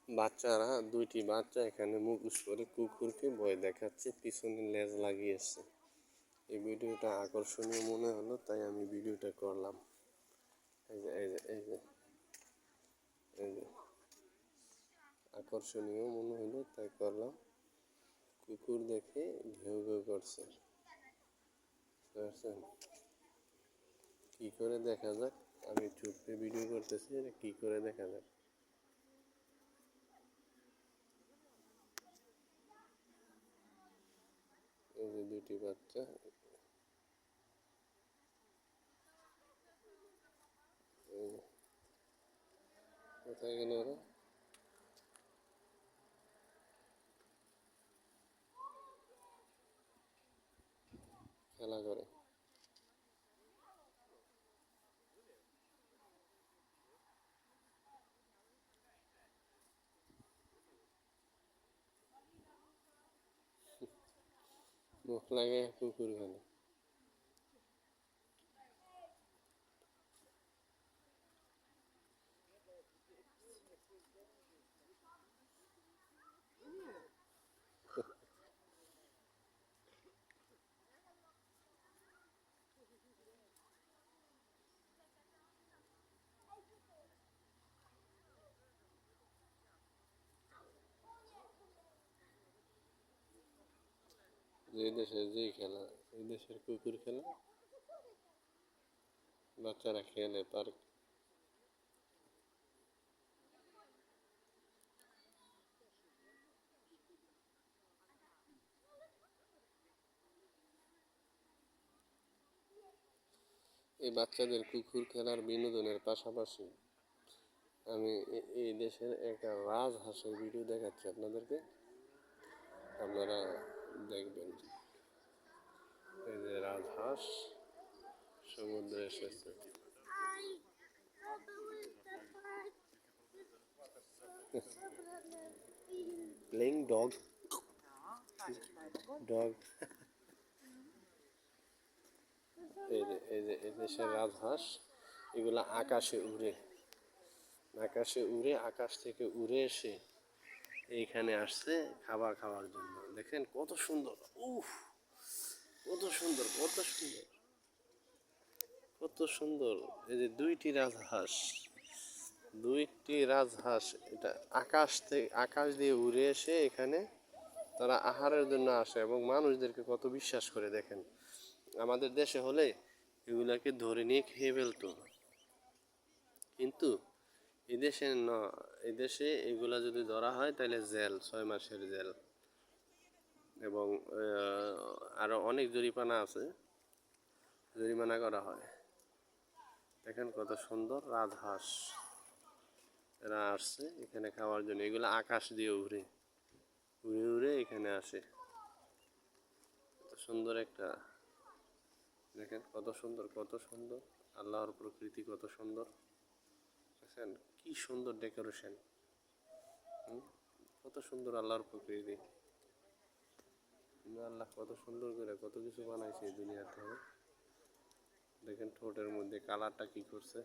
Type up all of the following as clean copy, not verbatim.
বাচ্চারা দুইটি বাচ্চা এখানে মুখোশ করে কুকুরকে ভয় দেখাচ্ছে, পিছনে লেজ লাগিয়েছে। এই ভিডিওটা আকর্ষণীয় মনে হলো তাই আমি ভিডিওটা করলাম। এই যে এই যে এই যে এই যে আকর্ষণীয় মনে হলো তাই করলাম। কুকুর দেখে ঘেউ ঘেউ করছে। বুঝতে কি করে দেখা যাক, আমি চুপে ভিডিও করতেছি, এটা কি করে দেখা যাক। এই যে দুটি বাচ্চা, কোথায় গেল ওরা? খেলা করে। মুখ লাগে কুকুর খেলে। যে দেশের যেই খেলা, এই দেশের কুকুর খেলা বাচ্চারা খেলে পার্ক। এই বাচ্চাদের কুকুর খেলার বিনোদনের পাশাপাশি আমি এই দেশের একটা রাজহাঁসের ভিডিও দেখাচ্ছি আপনাদেরকে, আপনারা দেখবেন। এই যে রাজহাঁস সমুদ্রে এসেছে। প্লেইং ডগ ডগ এই দেশের রাজহাঁস, এগুলা আকাশে উড়ে, আকাশ থেকে উড়ে এসে এইখানে আসছে খাবার খাওয়ার জন্য। দেখেন কত সুন্দর, উফ কত সুন্দর কত সুন্দর কত সুন্দর। এই যে দুইটি রাজহাঁস এটা আকাশ দিয়ে উড়ে এসে এখানে তারা আহারের জন্য আসে এবং মানুষদেরকে কত বিশ্বাস করে। দেখেন আমাদের দেশে হলে এগুলাকে ধরে নিয়ে খেয়ে ফেলতো, কিন্তু এদেশে না। এদেশে এগুলা যদি ধরা হয় তাহলে জেল, 6 মাসের জেল, এবং আরও অনেক জরিমানা আছে, জরিমানা করা হয়। দেখেন কত সুন্দর রাজহাঁস, এরা আসছে এখানে খাওয়ার জন্য। এগুলো আকাশ দিয়ে উড়ে উড়ে এখানে আসে। কত সুন্দর একটা, দেখেন কত সুন্দর আল্লাহর প্রকৃতি, কত সুন্দর। দেখেন কি সুন্দর ডেকোরেশন, কত সুন্দর আল্লাহর প্রকৃতি। আল্লাহ কত সুন্দর করে কত কিছু বানাইছে এই দুনিয়াতে। দেখেন ঠোঁটের মধ্যে কালারটা কি করছে।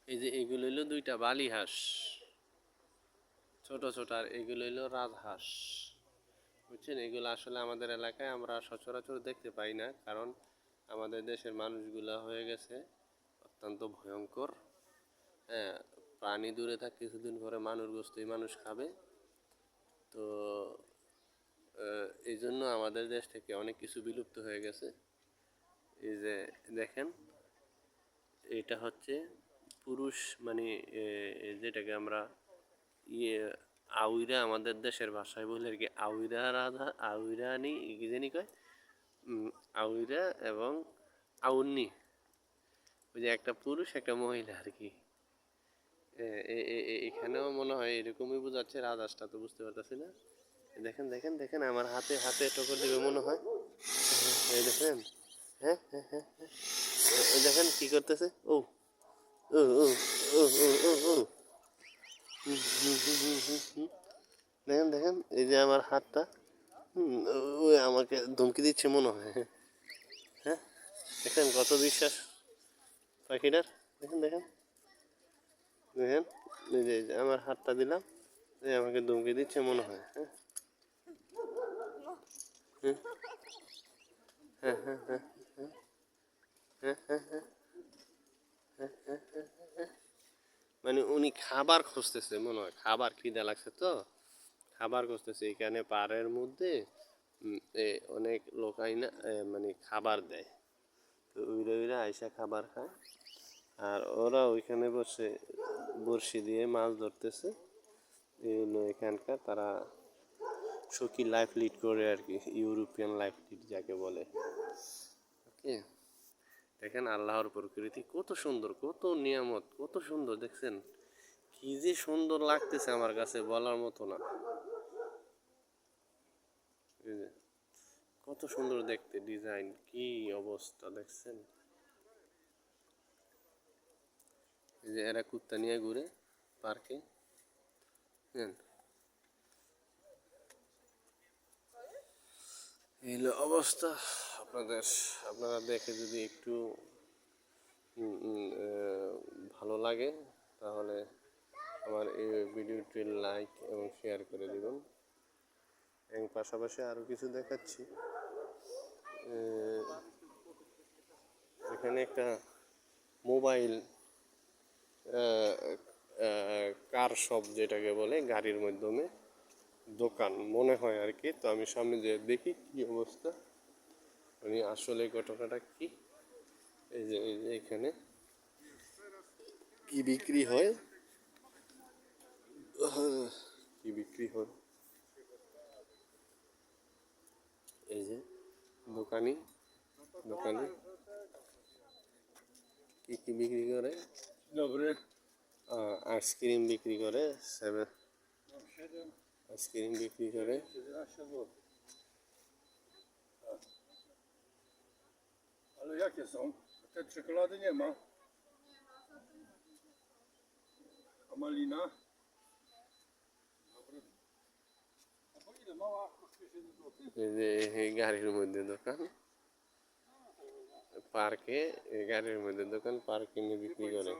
এই যে এগুলো হইলো দুইটা বালি হাঁস, ছোট ছোট, আর এগুলো হইলো রাজহাঁস, বুঝছেন। এগুলো আসলে আমাদের এলাকায় আমরা সচরাচর দেখতে পাই না, কারণ আমাদের দেশের মানুষগুলা হয়ে গেছে অত্যন্ত ভয়ঙ্কর। হ্যাঁ, প্রাণী দূরে থাক, কিছুদিন পরে মানুষ গোস্তই মানুষ খাবে। তো এই জন্য আমাদের দেশ থেকে অনেক কিছু বিলুপ্ত হয়ে গেছে। এই যে দেখেন, এটা হচ্ছে পুরুষ, মানে যেটাকে আমরা আউইরা, আমাদের দেশের ভাষায় বলে আর কি, আউইরা রাধা, আউইরানি কি জানি কয়, আউইরা এবং আউন্নি, ওই যে একটা পুরুষ একটা মহিলা আর কি। এখানেও মনে হয় এরকমই বোঝাচ্ছে, রাজহাঁসটা তো বুঝতে পারতেছি না। দেখেন দেখেন দেখেন আমার হাতে হাতে টকর দেবে মনে হয়। এই দেখেন, হ্যাঁ হ্যাঁ হ্যাঁ হ্যাঁ, এই দেখেন কি করতেছে। ও ও ও ও ও ও ও দেখেন দেখেন, এই যে আমার হাতটা, হুম, ওই আমাকে ধমকি দিচ্ছে মনে হয়। হ্যাঁ, দেখেন কত বিশ্বাস পাখিটার। দেখেন দেখেন দেখেন, এই যে আমার হাতটা দিলাম, এই আমাকে ধমকি দিচ্ছে মনে হয়। হ্যাঁ হ্যাঁ হ্যাঁ হ্যাঁ হ্যাঁ হ্যাঁ হ্যাঁ হ্যাঁ, মানে উনি খাবার খুঁজতেছে মনে হয়, খাবার খিদা লাগছে তো খাবার খুঁজতেছে। এখানে পাড়ের মধ্যে অনেক লোক আইনা মানে খাবার দেয়, তো উইরা উইরা আইসা খাবার খায়। আর ওরা ওইখানে বসে বড়শি দিয়ে মাছ ধরতেছে। এই হলো এখানকার তারা সুখী লাইফ লিড করে আর কি, ইউরোপিয়ান লাইফ লিড যাকে বলে। ওকে, দেখেন আল্লাহর প্রকৃতি কত সুন্দর, কত নিয়ামত, কত সুন্দর দেখছেন, কি যে সুন্দর লাগতেছে আমার কাছে বলার মতো না। এই যে কত সুন্দর দেখতে ডিজাইন, কি অবস্থা দেখছেন। এই যে এরা কুত্তা নিয়ে ঘুরে পার্কে। হ্যাঁ, এই হলো অবস্থা। আপনাদের আপনারা দেখে যদি একটু ভালো লাগে তাহলে আমার এই ভিডিওটি লাইক এবং শেয়ার করে দেবেন। এবং পাশাপাশি আরও কিছু দেখাচ্ছি। এখানে একটা মোবাইল কার শপ যেটাকে বলে, গাড়ির মাধ্যমে দোকান মনে হয় আর কি। তো আমি সামনে যে দেখি কি অবস্থা, মানে আসলে ঘটনাটা কি। এই যে এখানে কি বিক্রি হয়, কি বিক্রি হয়, এই যে দোকানি দোকানি কি কি বিক্রি করে। আইসক্রিম বিক্রি করে, আইসক্রিম বিক্রি করে। Ale jakie są? Te czekolady nie ma. A malina? Dobre. A po ile mała kosztuje 7 zł? এই যে এই গাড়ির মধ্যে দোকান, পার্কে এই গাড়ির মধ্যে দোকান, পার্কিংয়ে বিক্রি করে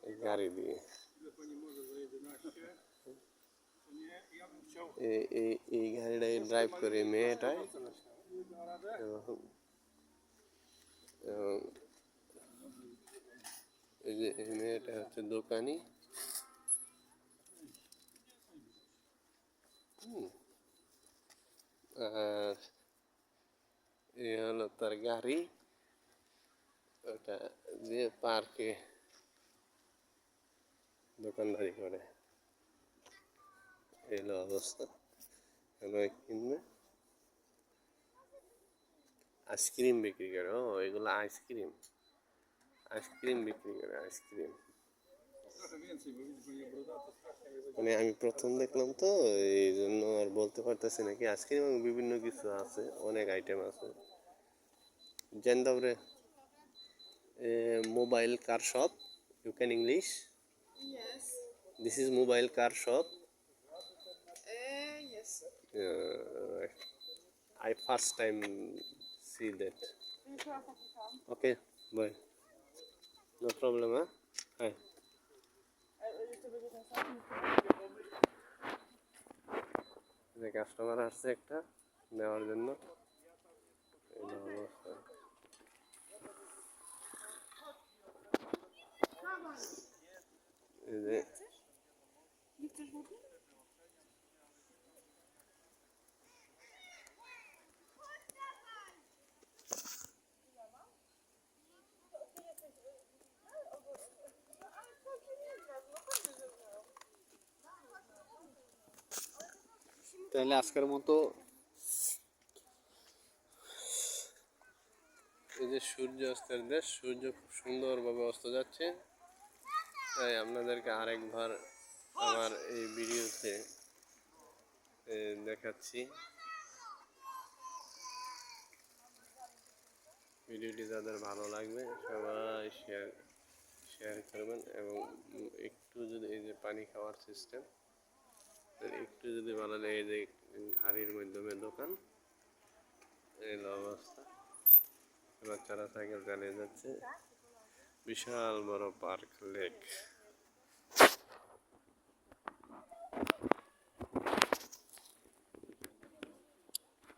এই গাড়ি দিয়ে। Ile pani może za 11? To nie, ja bym chciał. এই গাড়িটাই ড্রাইভ করে মেয়েটাই। Da radę? এবং এবং এই যে এই মেয়েটা হচ্ছে দোকানি। আর এই হলো তার গাড়ি, ওটা দিয়ে পার্কে দোকানদারি করে। এই হলো অবস্থা। এগুলো কিনবে, আইসক্রিম বিক্রি করে। ও এগুলো আইসক্রিম, আইসক্রিম বিক্রি করে, ice cream. Trochę więcej, bo widzisz, że nie brodaty strasznie mnie będzie. মানে আমি প্রথম দেখলাম তো, এই জন্য আর বলতে পারতেছি নাকি। আইসক্রিম এবং বিভিন্ন কিছু আছে, অনেক আইটেম আছে। Dzień dobry. Mobile car shop. You can English? Yes. This is mobile car shop. Yes. I first time see that. Okay, bye. No problem, huh? Hi. যে কাস্টমার আসছে একটা নেওয়ার জন্য। এই হলো অবস্থা। এই যে তাহলে আজকের মতো এই যে সূর্য অস্তের দেশ, সূর্য খুব সুন্দরভাবে অস্ত যাচ্ছে। তাই আপনাদেরকে আরেকবার আমার এই ভিডিওতে দেখাচ্ছি। ভিডিওটি যাদের ভালো লাগবে সবাই শেয়ার করবেন। এবং একটু যদি এই যে পানি খাওয়ার সিস্টেম, একটু যদি বানালে এই যে গাড়ির মাধ্যমে দোকান, এই হলো অবস্থা। বাচ্চারা সাইকেল চালিয়ে যাচ্ছে, বিশাল বড় পার্ক লেক।